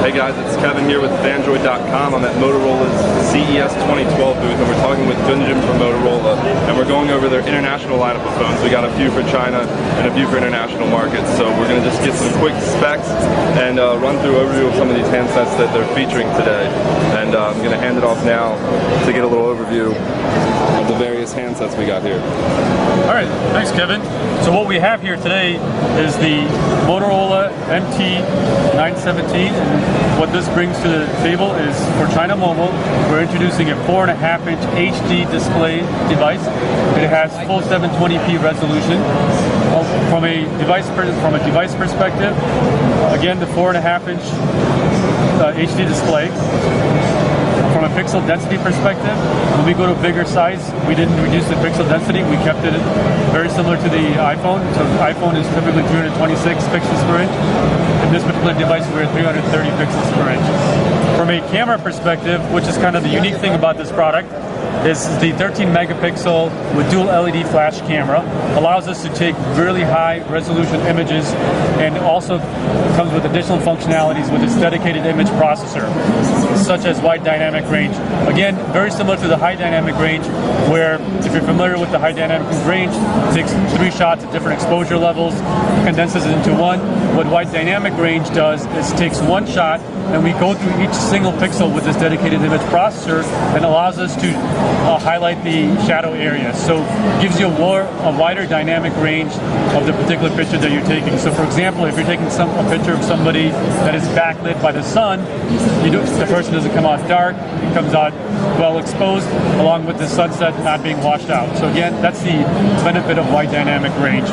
Hey guys, it's Kevin here with Phandroid.com. I'm at Motorola's CES 2012 booth, and we're talking with Gunjin from Motorola, and we're going over their international lineup of phones. We got a few for China and a few for international markets, so we're going to just get some quick specs and run through overview of some of these handsets that they're featuring today. And I'm going to hand it off now to get a little overview of the various handsets we got here. Alright, thanks Kevin. So what we have here today is the Motorola MT917. What this brings to the table is for China Mobile, we're introducing a 4.5-inch HD display device. It has full 720p resolution. From a device perspective, again the 4.5-inch HD display. From a pixel density perspective, when we go to bigger size, we didn't reduce the pixel density. We kept it very similar to the iPhone. So the iPhone is typically 326 pixels per inch. In this particular device, we're at 330 pixels per inch. From a camera perspective, which is kind of the unique thing about this product, is the 13 megapixel with dual LED flash camera. Allows us to take really high resolution images, and also comes with additional functionalities with its dedicated image processor, such as wide dynamic range. Again, very similar to the high dynamic range, where if you're familiar with the high dynamic range, it takes 3 shots at different exposure levels, condenses it into one. What wide dynamic range does is takes 1 shot, and we go through each single pixel with this dedicated image processor, and allows us to highlight the shadow area. So gives you a wider dynamic range of the particular picture that you're taking. So for example, if you're taking a picture of somebody that is backlit by the sun, the person doesn't come out dark, it comes out well exposed, along with the sunset not being washed out. So again, that's the benefit of wide dynamic range.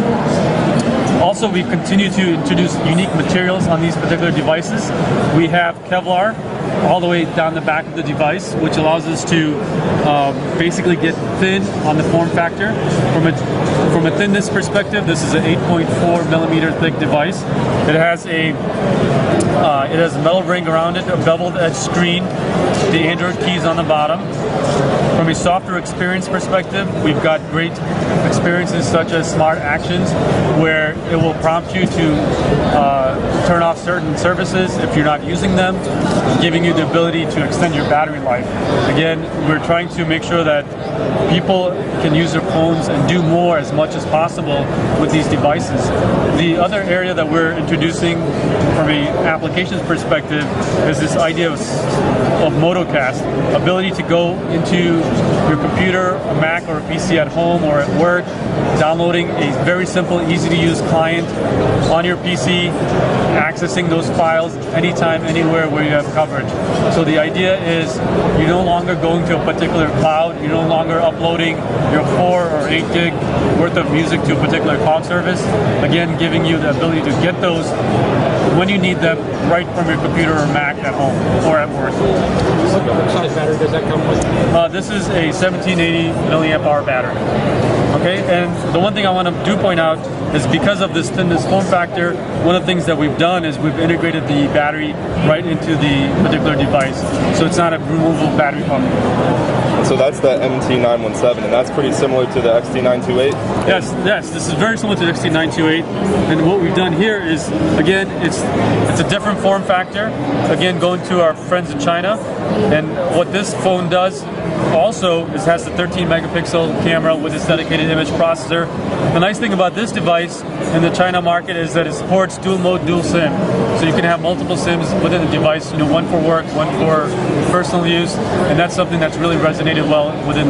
Also, we continue to introduce unique materials on these particular devices. We have Kevlar all the way down the back of the device, which allows us to basically get thin on the form factor. From a thinness perspective, this is an 8.4 millimeter thick device. It has a metal ring around it, a beveled edge screen, the Android keys on the bottom. From a software experience perspective, we've got great experiences such as Smart Actions, where it will prompt you to turn off certain services if you're not using them, giving you the ability to extend your battery life. Again, we're trying to make sure that people can use their phones and do more as much as possible with these devices. The other area that we're introducing from an applications perspective is this idea of Motocast, ability to go into your computer, a Mac or a PC at home or at work, downloading a very simple, easy to use client on your PC, accessing those files anytime, anywhere where you have coverage. So the idea is you're no longer going to a particular cloud, you're no longer uploading your 4 or 8 gig worth of music to a particular cloud service. Again, giving you the ability to get those when you need them right from your computer or Mac at home or at work. What size battery does that come with? This is a 1780 milliamp hour battery. Okay, and the one thing I want to point out is because of this thinness form factor, one of the things that we've done is we've integrated the battery right into the particular device, so it's not a removable battery pump. So that's the MT917, and that's pretty similar to the XT928? Yes, this is very similar to the XT928, and what we've done here is, again, it's a different form factor, again, going to our friends in China, and what this phone does also is has the 13 megapixel camera with its dedicated image processor. The nice thing about this device in the China market is that it supports dual mode, dual SIM. So you can have multiple SIMs within the device, one for work, one for personal use, and that's something that's really resonated well within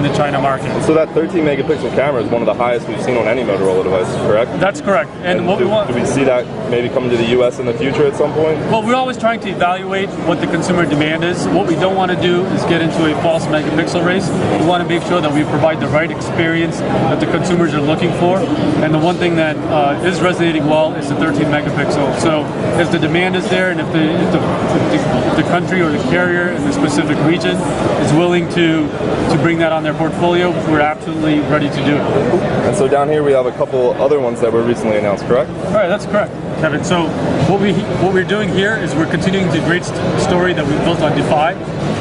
the China market. So that 13 megapixel camera is one of the highest we've seen on any Motorola device, correct? That's correct. And what we want... Do we see that maybe coming to the US in the future at some point? Well, we're always trying to evaluate what the consumer demand is. What we don't want to do is get into a false megapixel race. We want to make sure that we provide the right experience that the consumers are looking for. And the one thing that is resonating well is the 13 megapixel. So as the demand is there, and if the country or the carrier in the specific region is willing to bring that on their portfolio, we're absolutely ready to do it. And so down here we have a couple other ones that were recently announced, correct? All right, that's correct. Kevin. So what we're doing here is we're continuing the great story that we built on Defy.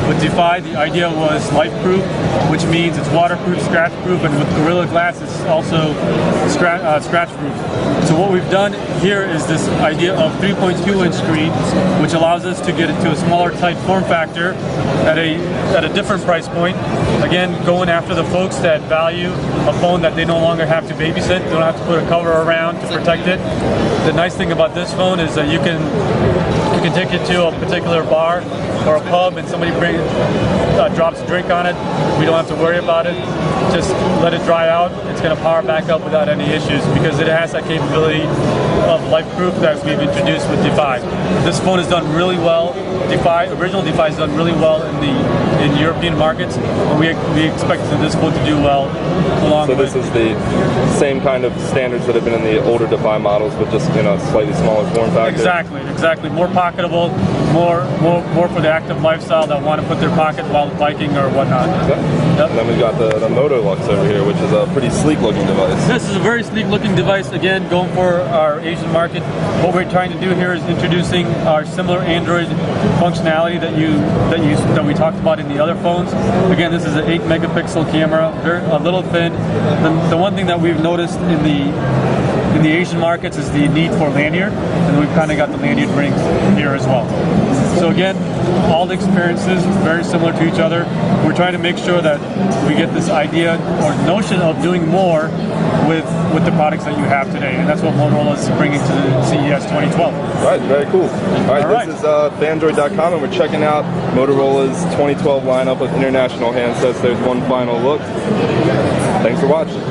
With Defy, the idea was life-proof, which means it's waterproof, scratch-proof, and with Gorilla Glass, it's also scratch-proof. So what we've done here is this idea of 3.2-inch screen, which allows us to get it to a smaller, tight form factor at a different price point. Again, going after the folks that value a phone that they no longer have to babysit, they don't have to put a cover around to protect it. The nice thing about this phone is that you can take it to a particular bar or a pub and somebody drops a drink on it. We don't have to worry about it. Just let it dry out. It's going to power back up without any issues because it has that capability of life-proof that we've introduced with Defy. This phone has done really well. Original Defy has done really well in European markets, and we expect this phone to do well along So with. this is the same kind of standards that have been in the older Defy models, but just in a slightly smaller form factor. Exactly. More pocketable, more for the active lifestyle that want to put their pocket while biking or whatnot. Yep. And then we've got the Moto Lux over here, which is a pretty sleek-looking device. This is a very sleek-looking device. Again, going for our Asian market. What we're trying to do here is introducing our similar Android functionality that we talked about in the other phones. Again, this is an 8-megapixel camera, a little thin. The one thing that we've noticed in the Asian markets is the need for lanyard, and we've kind of got the lanyard rings here as well. So again, all the experiences very similar to each other. We're trying to make sure that we get this idea or notion of doing more with the products that you have today, and that's what Motorola is bringing to the CES 2012. All right, very cool. All right, this is Fandroid.com, and we're checking out Motorola's 2012 lineup of international handsets. There's one final look. Thanks for watching.